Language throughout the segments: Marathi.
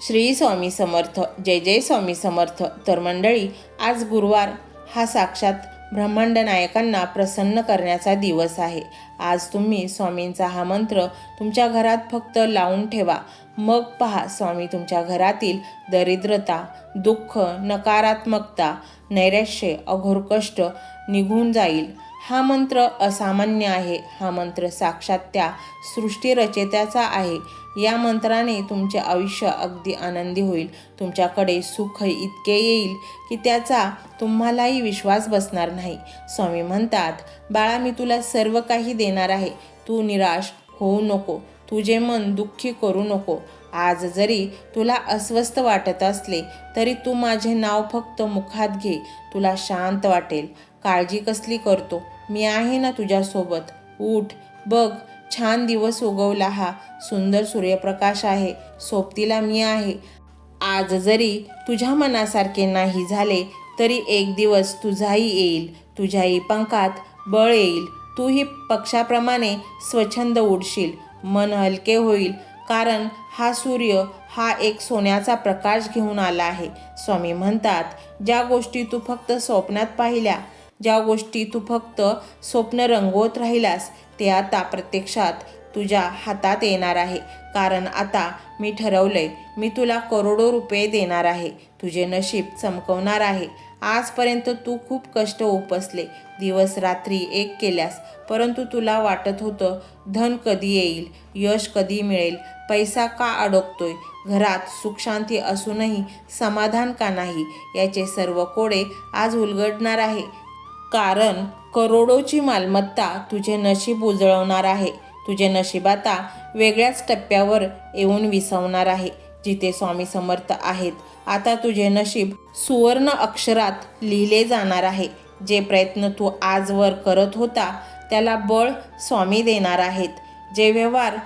श्री स्वामी समर्थ. जय जय स्वामी समर्थ. तर मंडळी, आज गुरुवार हा साक्षात ब्रह्मांड नायकांना प्रसन्न करण्याचा दिवस आहे. आज तुम्ही स्वामींचा हा मंत्र तुमच्या घरात फक्त लावून ठेवा. मग पहा, स्वामी तुमच्या घरातील दरिद्रता, दुःख, नकारात्मकता, नैराश्य, अघोर कष्ट निघून जाईल. हा मंत्र असामान्य आहे. हा मंत्र साक्षात त्या सृष्टीरचेत्याचा आहे. या मंत्राने तुमचे आयुष्य अगदी आनंदी होईल. तुमच्याकडे सुख इतके येईल की त्याचा तुम्हालाही विश्वास बसणार नाही. स्वामी म्हणतात, बाळा, मी तुला सर्व काही देणार आहे. तू निराश होऊ नको. तुझे मन दुःखी करू नको. आज जरी तुला अस्वस्थ वाटत असले तरी तू माझे नाव फक्त मुखात घे. तुला शांत वाटेल. काळजी कसली करतो? मी आहे ना तुझ्यासोबत. उठ, बघ, छान दिवस उगवला. हा सुंदर सूर्यप्रकाश आहे. सोबतीला मी आहे. आज जरी तुझ्या मनासारखे नाही झाले तरी एक दिवस तुझाही येईल. तुझ्याही पंखात बळ येईल. तूही पक्षाप्रमाणे स्वच्छंद उडशील. मन हलके होईल, कारण हा सूर्य हा एक सोन्याचा प्रकाश घेऊन आला आहे. स्वामी म्हणतात, ज्या गोष्टी तू फक्त स्वप्नात पाहिल्या, ज्या गोष्टी तू फक्त स्वप्न रंगवत राहिलास, ते आता प्रत्यक्षात तुझ्या हातात येणार आहे. कारण आता मी ठरवलंय, मी तुला करोडो रुपये देणार आहे. तुझे नशीब चमकवणार आहे. आजपर्यंत तू खूप कष्ट उपसले, दिवस रात्री एक केल्यास, परंतु तुला वाटत होतं धन कधी येईल, यश कधी मिळेल, पैसा का अडकतोय, घरात सुखशांती असूनही समाधान का नाही. याचे सर्व कोडे आज उलगडणार आहे. कारण करोडोची मालमत्ता तुझे नशीब उजळवणार आहे. तुझे नशीब आता वेगळ्याच टप्प्यावर येऊन विसावणार आहे. जिथे स्वामी समर्थ आहेत, आता तुझे नशीब सुवर्ण अक्षरात लिहिले जाणार आहे. जे प्रयत्न तू आजवर करत होता त्याला बळ स्वामी देणार आहेत. जे व्यवहार,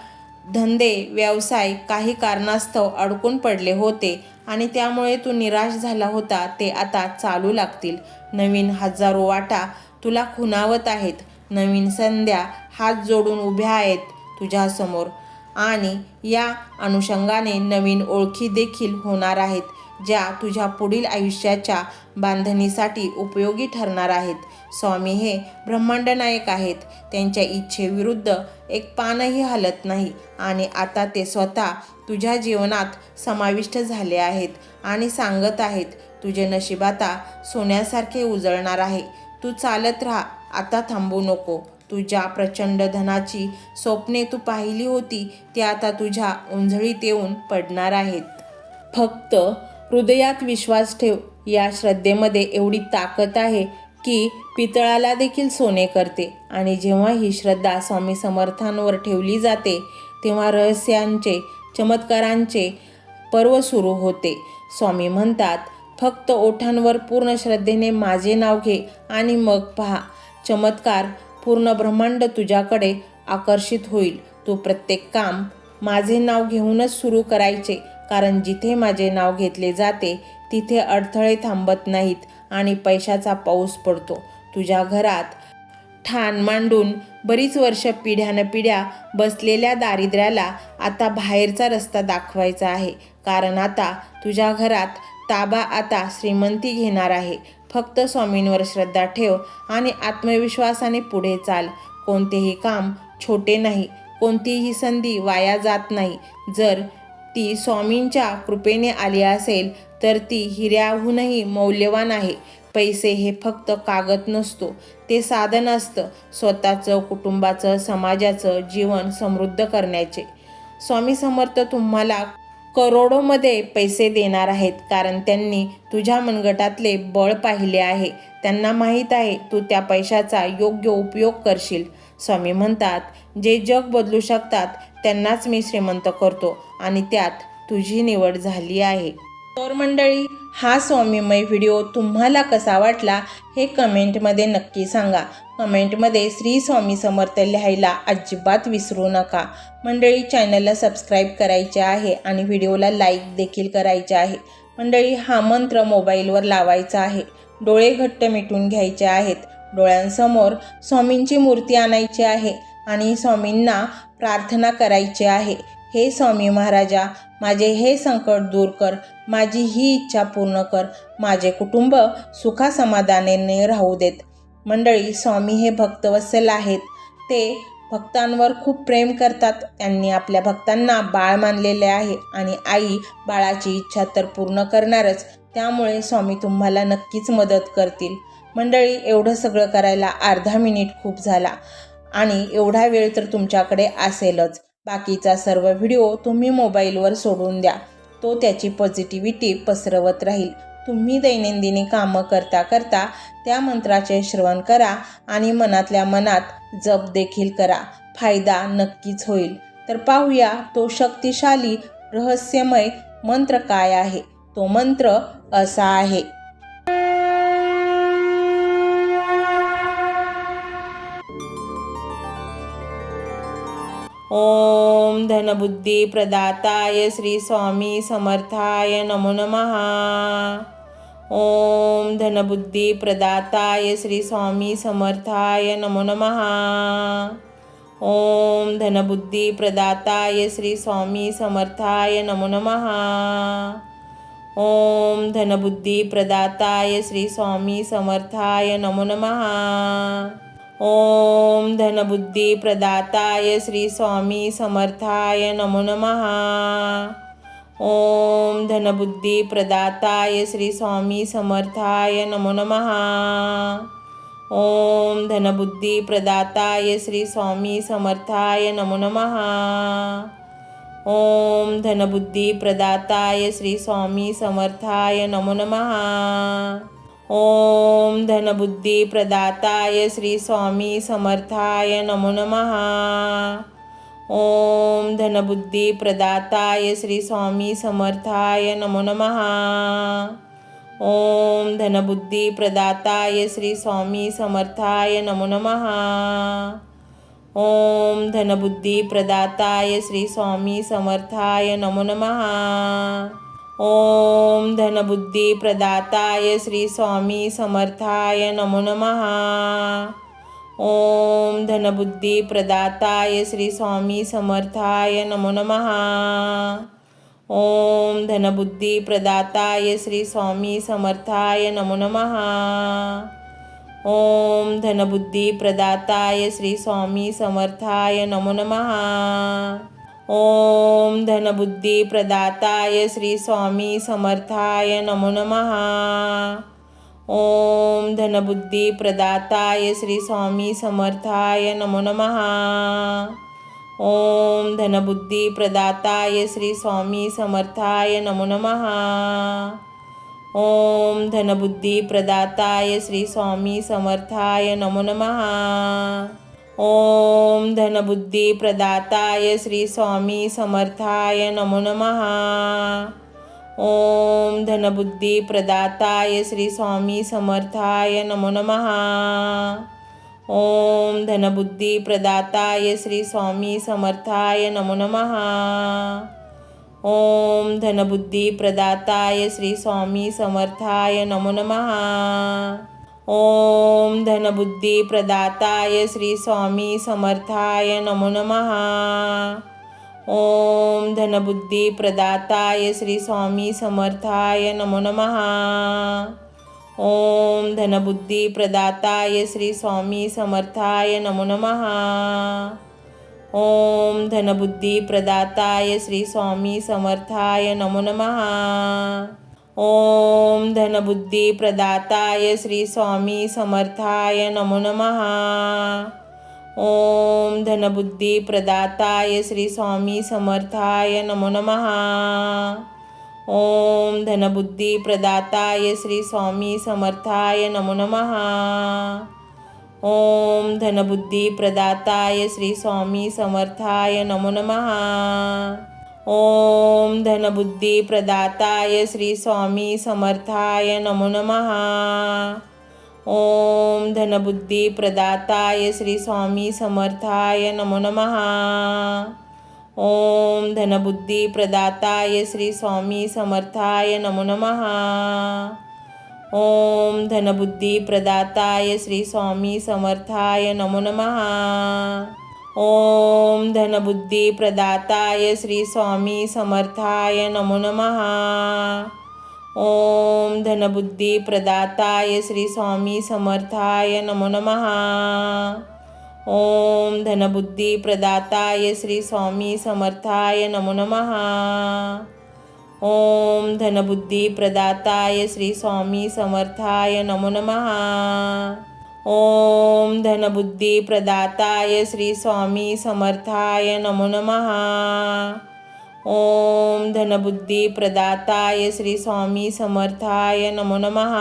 धंदे, व्यवसाय काही कारणास्तव अडकून पडले होते आणि त्यामुळे तू निराश झाला होता, ते आता चालू लागतील. नवीन हजारो वाटा तुला खुणावत आहेत. नवीन संध्या हात जोडून उभ्या आहेत तुझ्यासमोर. आणि या अनुषंगाने नवीन ओळखी देखील होणार आहेत, ज्या तुझ्या पुढील आयुष्याच्या बांधणीसाठी उपयोगी ठरणार आहेत. स्वामी हे ब्रह्मांड नायक आहेत. त्यांच्या इच्छेविरुद्ध एक पानही हलत नाही. आणि आता ते स्वतः तुझ्या जीवनात समाविष्ट झाले आहेत आणि सांगत आहेत, तुझे नशीब आता सोन्यासारखे उजळणार आहे. तू चालत राहा, आता थांबू नको. तुझ्या प्रचंड धनाची स्वप्ने तू पाहिली होती, ती आता तुझ्या उंजळीत येऊन पडणार आहेत. फक्त हृदयात विश्वास ठेव. या श्रद्धेमध्ये एवढी ताकद आहे की पितळाला देखील सोने करते. आणि जेव्हा ही श्रद्धा स्वामी समर्थांवर ठेवली जाते, तेव्हा रहस्यांचे, चमत्कारांचे पर्व सुरू होते. स्वामी म्हणतात, फक्त ओठांवर पूर्ण श्रद्धेने माझे नाव घे आणि मग पहा, चमत्कार. पूर्ण ब्रह्मांड तुझ्याकडे आकर्षित होईल. तू प्रत्येक काम माझे नाव घेऊनच सुरू करायचे. कारण जिथे माझे नाव घेतले जाते तिथे अडथळे थांबत नाहीत आणि पैशाचा पाऊस पडतो. तुझ्या घरात ठाण मांडून बरीच वर्ष पिढ्यानपिढ्या बसलेल्या दारिद्र्याला आता बाहेरचा रस्ता दाखवायचा आहे. कारण आता तुझ्या घरात ताबा आता श्रीमंती घेणार आहे. फक्त स्वामींवर श्रद्धा ठेव आणि आत्मविश्वासाने पुढे चाल. कोणतेही काम छोटे नाही. कोणतीही संधी वाया जात नाही. जर ती स्वामींच्या कृपेने आली असेल तर ती हिऱ्याहूनही मौल्यवान आहे. पैसे हे फक्त कागद नसतो, ते साधन असतं स्वतःचं, कुटुंबाचं, समाजाचं जीवन समृद्ध करण्याचे. स्वामी समर्थ तुम्हाला करोडोमध्ये पैसे देणार आहेत. कारण त्यांनी तुझ्या मनगटातले बळ पाहिले आहे. त्यांना माहीत आहे तू त्या पैशाचा योग्य उपयोग करशील. स्वामी म्हणतात, जे जग बदलू शकतात त्यांनाच मी श्रीमंत करतो आणि त्यात तुझी निवड झाली आहे. तर मंडळी, हा स्वामीमय व्हिडिओ तुम्हाला कसा वाटला हे कमेंटमध्ये नक्की सांगा. कमेंटमध्ये श्री स्वामी समर्थ लिहायला अजिबात विसरू नका. मंडळी, चॅनलला सबस्क्राईब करायचे आहे आणि व्हिडिओला लाईक देखील करायचे आहे. मंडळी, हा मंत्र मोबाईलवर लावायचा आहे. डोळे घट्ट मिटून घ्यायचे आहेत. डोळ्यांसमोर स्वामींची मूर्ती आणायची आहे आणि स्वामींना प्रार्थना करायची आहे. हे स्वामी महाराजा, माझे हे संकट दूर कर, माझी ही इच्छा पूर्ण कर, माझे कुटुंब सुखासमाधानाने राहू देत. मंडळी, स्वामी हे भक्तवत्सल आहेत. ते भक्तांवर खूप प्रेम करतात. त्यांनी आपल्या भक्तांना बाळ मानलेले आहे आणि आई बाळाची इच्छा तर पूर्ण करणारच. त्यामुळे स्वामी तुम्हाला नक्कीच मदत करतील. मंडळी, एवढं सगळं करायला अर्धा मिनिट खूप झाला आणि एवढा वेळ तर तुमच्याकडे असेलच. बाकीचा सर्व व्हिडिओ तुम्ही मोबाईलवर सोडून द्या. तो त्याची पॉझिटिव्हिटी पसरवत राहील. तुम्ही दैनंदिनी कामं करता करता त्या मंत्राचे श्रवण करा आणि मनातल्या मनात जप देखील करा. फायदा नक्कीच होईल. तर पाहूया तो शक्तिशाली रहस्यमय मंत्र काय आहे. तो मंत्र असा आहे. ओम धनबुद्धी प्रदाताय श्री स्वामी समर्थाय नमो नमः. ओम धनबुद्धी प्रदाताय श्री स्वामी समर्थाय नमो नमः. ओम धनबुद्धी प्रदाताय श्री स्वामी समर्थाय नमो नमः. ओम धनबुद्धी प्रदाताय श्री स्वामी समर्थाय नमो नमः. ओम धनबुद्धी प्रदाताय श्री स्वामी समर्थाय नमो नमः. ओम धनबुद्धी प्रदाताय श्री स्वामी समर्थाय नमो नमः. ओम धनबुद्धी प्रदाताय श्री स्वामी समर्थाय नमो नमः. ओम धनबुद्धी प्रदाताय श्री स्वामी समर्थाय नमो नमः. ओम धनबुद्धी प्रदाताय श्री स्वामी समर्थाय नमो नमः. ओम धनबुद्धी प्रदाताय श्री स्वामी समर्थाय नमो नमः. ओम धनबुद्धी प्रदाताय श्री स्वामी समर्थाय नमो नमः. ओम धनबुद्धी प्रदाताय श्री स्वामी समर्थाय नमो नमः. ओम धनबुद्धी प्रदाताय श्री स्वामी समर्थाय नमो नमः. ओम धनबुद्धी प्रदाताय श्री स्वामी समर्थाय नमो नमः. ओम धनबुद्धी प्रदाताय श्री स्वामी समर्थाय नमो नमः. ओम धनबुद्धी प्रदाताय श्री स्वामी समर्थाय नमो नमः. ओम धनबुद्धी प्रदाताय श्री स्वामी समर्थाय नमो नमः. ओम धनबुद्धी प्रदाताय श्री स्वामी समर्थाय नमो नमः. ओम धनबुद्धी प्रदाताय श्री स्वामी समर्थाय नमो नमः. ओम धनबुद्धी प्रदाताय श्री स्वामी समर्थाय नमो नमः. ओम धनबुद्धी प्रदाताय श्री स्वामी समर्थाय नमो नमः. ओम धनबुद्धी प्रदाताय श्री स्वामी समर्थाय नमो नमः. ओम धनबुद्धी प्रदाताय श्री स्वामी समर्थाय नमो नमः. ओम धनबुद्धी प्रदाताय श्री स्वामी समर्थाय नमो नमः. ओम धनबुद्धी प्रदाताय श्री स्वामी समर्थाय नमो नमः. ओम धनबुद्धी प्रदाताय श्री स्वामी समर्थाय नमो नमः. ओम धनबुद्धी प्रदाताय श्री स्वामी समर्थाय नमो नमः. ओम धनबुद्धी प्रदाताय श्री स्वामी समर्थाय नमो नमः. ओम धनबुद्धी प्रदाताय श्री स्वामी समर्थाय नमो नमः. ओम धनबुद्धी प्रदाताय श्री स्वामी समर्थाय नमो नमः. ओम धनबुद्धी प्रदाताय श्री स्वामी समर्थाय नमो नमः. ओम धनबुद्धी प्रदाताय श्री स्वामी समर्थाय नमो नमः. ओम धनबुद्धी प्रदाताय श्री स्वामी समर्थाय नमो नमः. ओम धनबुद्धी प्रदाताय श्री स्वामी समर्थाय नमो नमः. ओम धनबुद्धी प्रदाताय श्री स्वामी समर्थाय नमो नमः. ओम धनबुद्धी प्रदाताय श्री स्वामी समर्थाय नमो नमः. ओम धनबुद्धी प्रदाताय श्री स्वामी समर्थाय नमो नमः। ओम धनबुद्धी प्रदाताय श्री स्वामी समर्थाय नमो नमः। ओम धनबुद्धी प्रदाताय श्री स्वामी समर्थाय नमो नमः। ओम धनबुद्धी प्रदाताय श्री स्वामी समर्थाय नमो नमः। ओम धनबुद्धी प्रदाताय श्री स्वामी समर्थाय नमो नमः। ओम धनबुद्धी प्रदाताय श्री स्वामी समर्थाय नमो नमः।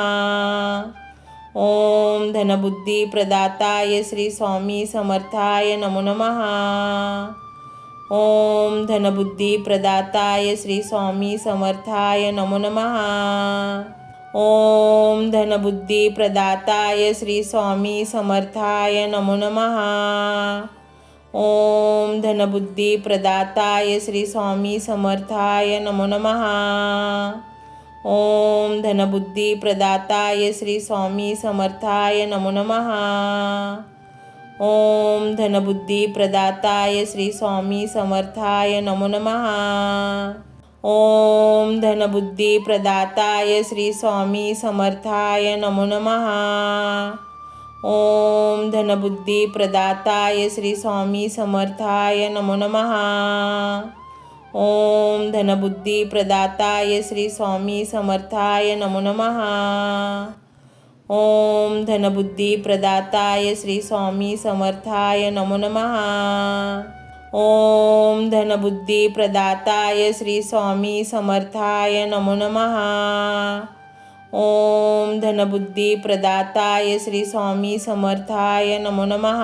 ओम धनबुद्धी प्रदाताय श्री स्वामी समर्थाय नमो नमः। ओम धनबुद्धी प्रदाताय श्री स्वामी समर्थाय नमो नमः। ओम धनबुद्धी प्रदाताय श्री स्वामी समर्थाय नमो नमः। ओम धनबुद्धी प्रदाताय श्री स्वामी समर्थाय नमो नमः। ओम धनबुद्धी प्रदाताय श्री स्वामी समर्थाय नमो नमः। ओम धनबुद्धी प्रदाताय श्री स्वामी समर्थाय नमो नमः। ओम धनबुद्धी प्रदाताय श्री स्वामी समर्थाय नमो नमः। ओम धनबुद्धी प्रदाताय श्री स्वामी समर्थाय नमो नमः। ओम धनबुद्धी प्रदाताय श्री स्वामी समर्थाय नमो नमः। ओम धनबुद्धी प्रदाताय श्री स्वामी समर्थाय नमो नमः। ओम धनबुद्धी प्रदाताय श्री स्वामी समर्थाय नमो नमः। ओम धनबुद्धी प्रदाताय श्री स्वामी समर्थाय नमो नमः।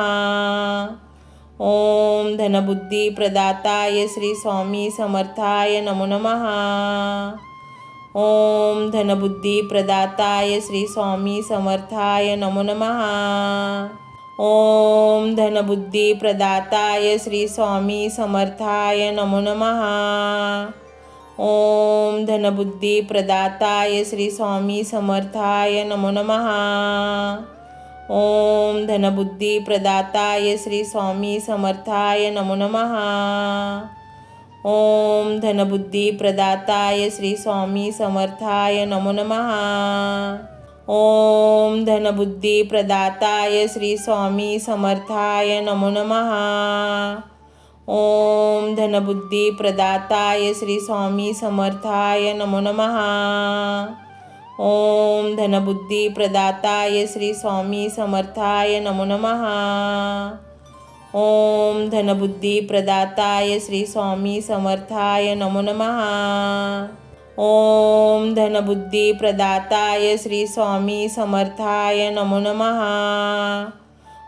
ओम धनबुद्धी प्रदाताय श्री स्वामी समर्थाय नमो नमः। ओम धनबुद्धी प्रदाताय श्री स्वामी समर्थाय नमो नमः। ओम धनबुद्धी प्रदाताय श्री स्वामी समर्थाय नमो नमः। ओम धनबुद्धी प्रदाताय श्री स्वामी समर्थाय नमो नमः। ओम धनबुद्धी प्रदाताय श्री स्वामी समर्थाय नमो नमः। ओम धनबुद्धी प्रदाताय श्री स्वामी समर्थाय नमो नमः। ओम धनबुद्धी प्रदाताय श्री स्वामी समर्थाय नमो नमः। ओम धनबुद्धी प्रदाताय श्री स्वामी समर्थाय नमो नमः। ओम धनबुद्धी प्रदाताय श्री स्वामी समर्थाय नमो नमः। ओम धनबुद्धी प्रदाताय श्री स्वामी समर्थाय नमो नमः। ओम धनबुद्धी प्रदाताय श्री स्वामी समर्थाय नमो नमः।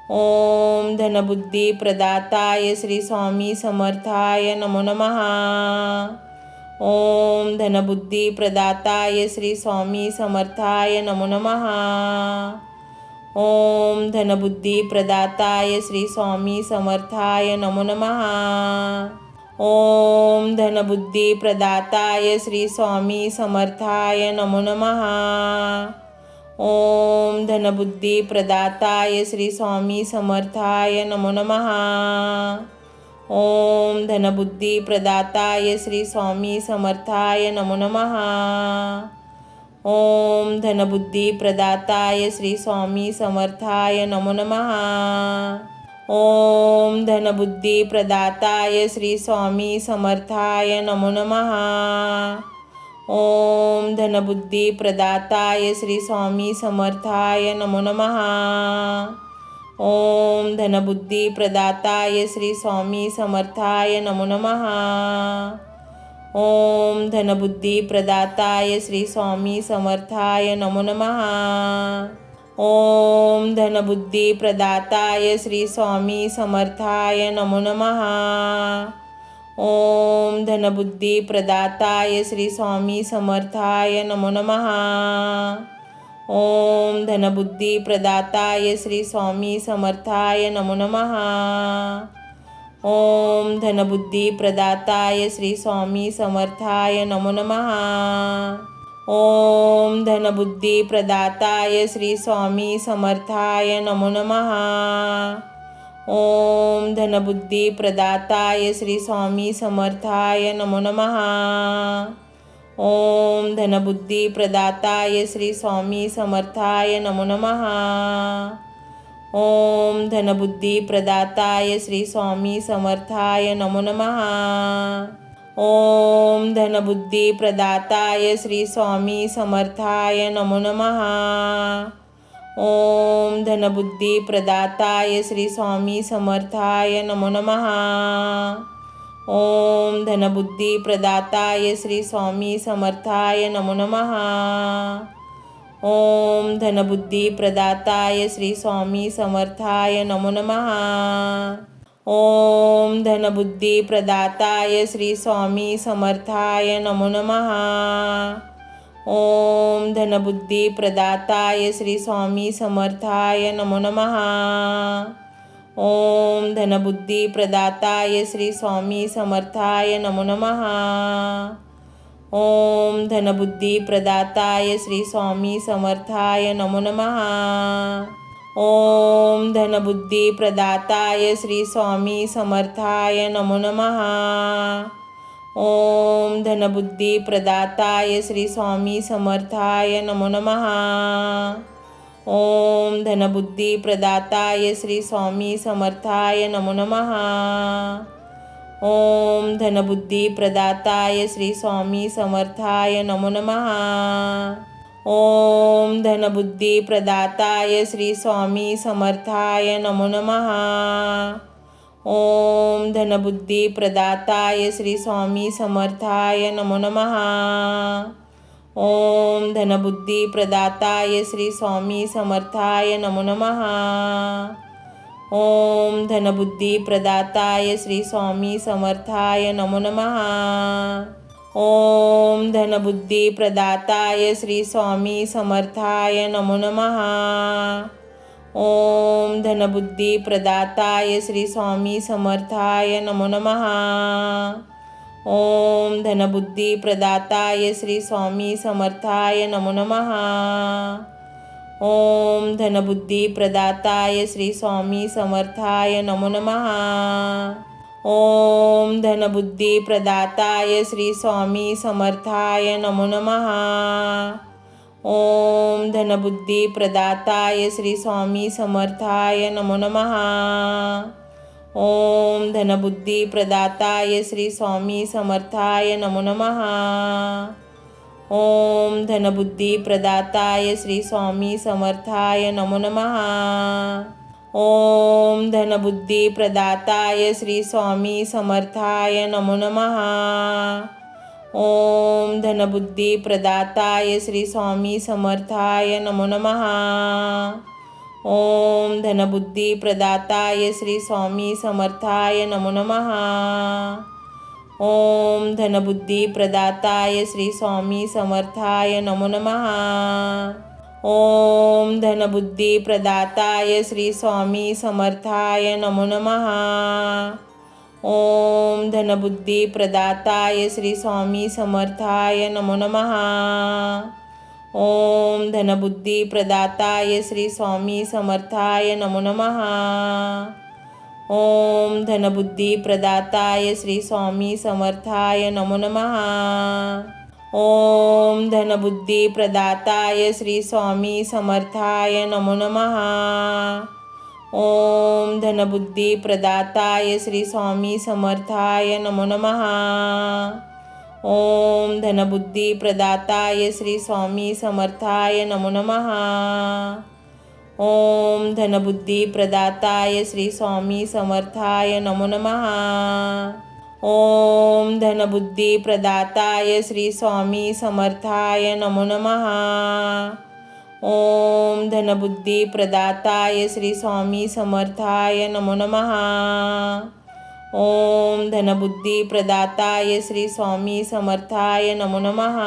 ओम धनबुद्धी प्रदाताय श्री स्वामी समर्थाय नमो नमः। ओम धनबुद्धी प्रदाताय श्री स्वामी समर्थाय नमो नमः। ओम धनबुद्धी प्रदाताय श्री स्वामी समर्थाय नमो नमः। ओम धनबुद्धी प्रदाताय श्री स्वामी समर्थाय नमो नमः। ओम धनबुद्धी प्रदाताय श्री स्वामी समर्थाय नमो नमः। ओम धनबुद्धी प्रदाताय श्री स्वामी समर्थाय नमो नमः। ओम धनबुद्धी प्रदाताय श्री स्वामी समर्थाय नमो नमः। ओम धनबुद्धी प्रदाताय श्री स्वामी समर्थाय नमो नमः। ओम धनबुद्धी प्रदाताय श्री स्वामी समर्थाय नमो नमः। ओम धनबुद्धी प्रदाताय श्री स्वामी समर्थाय नमो नमः। ओम धनबुद्धी प्रदाताय श्री स्वामी समर्थाय नमो नमः। ओम धनबुद्धी प्रदाताय श्री स्वामी समर्थाय नमो नमः। ओम धनबुद्धी प्रदाताय श्री स्वामी समर्थाय नमो नमः। ओम धनबुद्धी प्रदाताय श्री स्वामी समर्थाय नमो नमः। ओम धनबुद्धी प्रदाताय श्री स्वामी समर्थाय नमो नमः। ओम धनबुद्धी प्रदाताय श्री स्वामी समर्थाय नमो नमः। ओम धनबुद्धी प्रदाताय श्री स्वामी समर्थाय नमो नमः। ओम धनबुद्धी प्रदाताय श्री स्वामी समर्थाय नमो नमः। ओम धनबुद्धी प्रदाताय श्री स्वामी समर्थाय नमो नमः। ओम धनबुद्धी प्रदाताय श्री स्वामी समर्थाय नमो नमः। ओम धनबुद्धी प्रदाताय श्री स्वामी समर्थाय नमो नमः। ओम धनबुद्धी प्रदाताय श्री स्वामी समर्थाय नमो नमः। ओम धनबुद्धी प्रदाताय श्री स्वामी समर्थाय नमो नमः। ओम धनबुद्धी प्रदाताय श्री स्वामी समर्थाय नमो नमः। ओम धनबुद्धी प्रदाताय श्री स्वामी समर्थाय नमो नमः। ओम धनबुद्धी प्रदाताय श्री स्वामी समर्थाय नमो नमः। ओम धनबुद्धी प्रदाताय श्री स्वामी समर्थाय नमो नमः। ओम धनबुद्धी प्रदाताय श्री स्वामी समर्थाय नमो नमः। ओम धनबुद्धी प्रदाताय श्री स्वामी समर्थाय नमो नमः। ओम धनबुद्धी प्रदाताय श्री स्वामी समर्थाय नमो नमः। ओम धनबुद्धी प्रदाताय श्री स्वामी समर्थाय नमो नमः। ओम धनबुद्धी प्रदाताय श्री स्वामी समर्थाय नमो नमः। ओम धनबुद्धी प्रदाताय श्री स्वामी समर्थाय नमो नमः। ओम धनबुद्धी प्रदाताय श्री स्वामी समर्थाय नमो नमः। ओम धनबुद्धी प्रदाताय श्री स्वामी समर्थाय नमो नमः। ओम धनबुद्धी प्रदाताय श्री स्वामी समर्थाय नमो नमः। ओम धनबुद्धी प्रदाताय श्री स्वामी समर्थाय नमो नमः। ओम धनबुद्धी प्रदाताय श्री स्वामी समर्थाय नमो नमः। ओम धनबुद्धी प्रदाताय श्री स्वामी समर्थाय नमो नमः। ओम धनबुद्धी प्रदाताय श्री स्वामी समर्थाय नमो नमः। ओम धनबुद्धी प्रदाताय श्री स्वामी समर्थाय नमो नमः। ओम धनबुद्धी प्रदाताय श्री स्वामी समर्थाय नमो नमः। ओम धनबुद्धी प्रदाताय श्री स्वामी समर्थाय नमो नमः। ओम धनबुद्धी प्रदाताय श्री स्वामी समर्थाय नमो नमः। ओम धनबुद्धी प्रदाताय श्री स्वामी समर्थाय नमो नमः। ओम धनबुद्धी प्रदाताय श्री स्वामी समर्थाय नमो नमः। ओम धनबुद्धी प्रदाताय श्री स्वामी समर्थाय नमो नमः। ओम धनबुद्धी प्रदाताय श्री स्वामी समर्थाय नमो नमः। ओम धनबुद्धी प्रदाताय श्री स्वामी समर्थाय नमो नमः। ओम धनबुद्धी प्रदाताय श्री स्वामी समर्थाय नमो नमः। ओम धनबुद्धी प्रदाताय श्री स्वामी समर्थाय नमो नमः। ओम धनबुद्धी प्रदाताय श्री स्वामी समर्थाय नमो नमः। ओम धनबुद्धी प्रदाताय श्री स्वामी समर्थाय नमो नमः। ओम धनबुद्धी प्रदाताय श्री स्वामी समर्थाय नमो नमः। ओम धनबुद्धी प्रदाताय श्री स्वामी समर्थाय नमो नमः। ओम धनबुद्धी प्रदाताय श्री स्वामी समर्थाय नमो नमः। ओम धनबुद्धी प्रदाताय श्री स्वामी समर्थाय नमो नमः। ओम धनबुद्धी प्रदाताय श्री स्वामी समर्थाय नमो नमः।